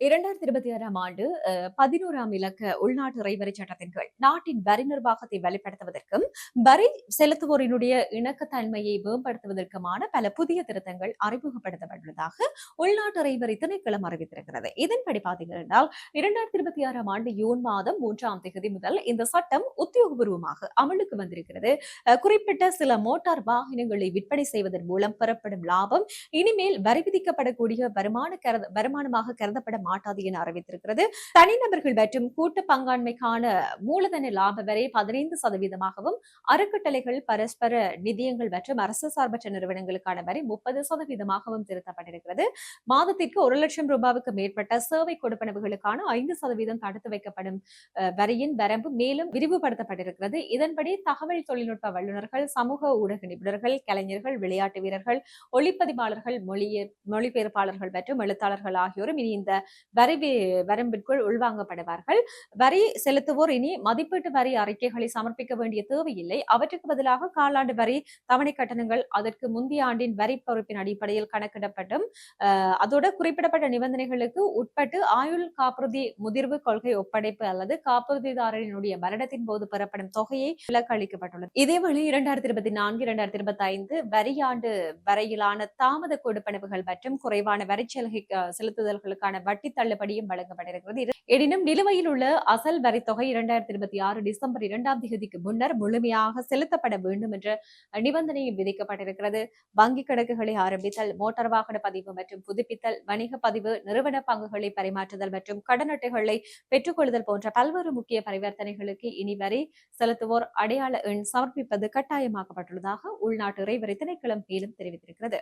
2026ஆம் ஆண்டு 11ஆம் இலக்க உள்நாட்டு இறைவரி சட்டத்தின் கீழ் நாட்டின் வரி நிர்வாகத்தை வலுப்படுத்துவதற்கும் வரி செலுத்துவோரினுடைய இணக்கத்தன்மையை மேம்படுத்துவதற்குமான பல புதிய திருத்தங்கள் அறிமுகப்படுத்தப்பட்டுள்ளதாக உள்நாட்டு இறைவரி திணைக்களம் அறிவித்திருக்கிறது. இதன்படி பார்த்தீங்கன்னா 2026ஆம் ஆண்டு ஜூன் மாதம் 3ஆம் தேதி முதல் இந்த சட்டம் உத்தியோகபூர்வமாக அமலுக்கு வந்திருக்கிறது. குறிப்பிட்ட சில மோட்டார் வாகனங்களை விற்பனை செய்வதன் மூலம் பெறப்படும் லாபம் இனிமேல் வரி விதிக்கப்படக்கூடிய வருமானமாக கருதப்பட மாட்டாது என அறிவித்திருக்கிறது. தனிநபர்கள் மற்றும் கூட்டு பங்காண்மைக்கான மூலதன லாப வரை 15%ஆகவும் அறக்கட்டளைகள் பரஸ்பர நிதியங்கள் மற்றும் அரசு சார்பற்ற நிறுவனங்களுக்கான வரி 30%ஆகவும் திருத்தப்பட்டிருக்கிறது. மாதத்திற்கு 1 லட்சம் ரூபாவுக்கு மேற்பட்ட சேவை கொடுப்பனவுகளுக்கான 5% தடுத்து வைக்கப்படும் வரியின் வரம்பு மேலும் விரிவுபடுத்தப்பட்டிருக்கிறது. இதன்படி தகவல் தொழில்நுட்ப வல்லுநர்கள், சமூக ஊடக நிபுணர்கள், கலைஞர்கள், விளையாட்டு வீரர்கள், ஒளிப்பதிவாளர்கள், மொழிபெயர்ப்பாளர்கள் மற்றும் எழுத்தாளர்கள் ஆகியோரும் இனி இந்த வரி வரம்பிற்குள் உள்வாங்கப்படுவார்கள். வரி செலுத்துவோர் இனி மதிப்பீட்டு வரி அறிக்கைகளை சமர்ப்பிக்க வேண்டிய தேவையில்லை. அவற்றுக்கு பதிலாக காலாண்டு வரி தவணை கட்டணங்கள் அதற்கு முந்தைய ஆண்டின் வரி பொறுப்பின் அடிப்படையில் கணக்கிடப்பட்டும் அதோட குறிப்பிடப்பட்ட நிபந்தனைகளுக்கு உட்பட்டு ஆயுள் காப்புறுதி முதிர்வு கொள்கை ஒப்படைப்பு அல்லது காப்புறுதிதாரரினுடைய மரணத்தின் போது பெறப்படும் தொகையை விலக்கு அளிக்கப்பட்டுள்ளது. இதேவேளை 2024-2025 வரியாண்டு வரையிலான தாமத கொடுப்பனவுகள் மற்றும் குறைவான வரி செலுத்துதல்களுக்கான வட்டி தள்ளுபடியும் வழங்கப்பட்டிருக்கிறது. எனினும் நிலுவையில் உள்ள அசல் வரி தொகை 2026 டிசம்பர் 2ஆம் தேதிக்கு முன்னர் முழுமையாக செலுத்தப்பட வேண்டும் என்ற நிபந்தனையும் விதிக்கப்பட்டிருக்கிறது. வங்கி கணக்குகளை ஆரம்பித்தல், மோட்டார் வாகன பதிவு மற்றும் புதுப்பித்தல், வணிக பதிவு, நிறுவன பங்குகளை பரிமாற்றுதல் மற்றும் கடன் அட்டைகளை பெற்றுக்கொள்ளுதல் போன்ற பல்வேறு முக்கிய பரிவர்த்தனைகளுக்கு இனி வரி செலுத்துவோர் அடையாள எண் சமர்ப்பிப்பது கட்டாயமாக்கப்பட்டுள்ளதாக உள்நாட்டு இறைவரி திணைக்களம் மேலும் தெரிவித்திருக்கிறது.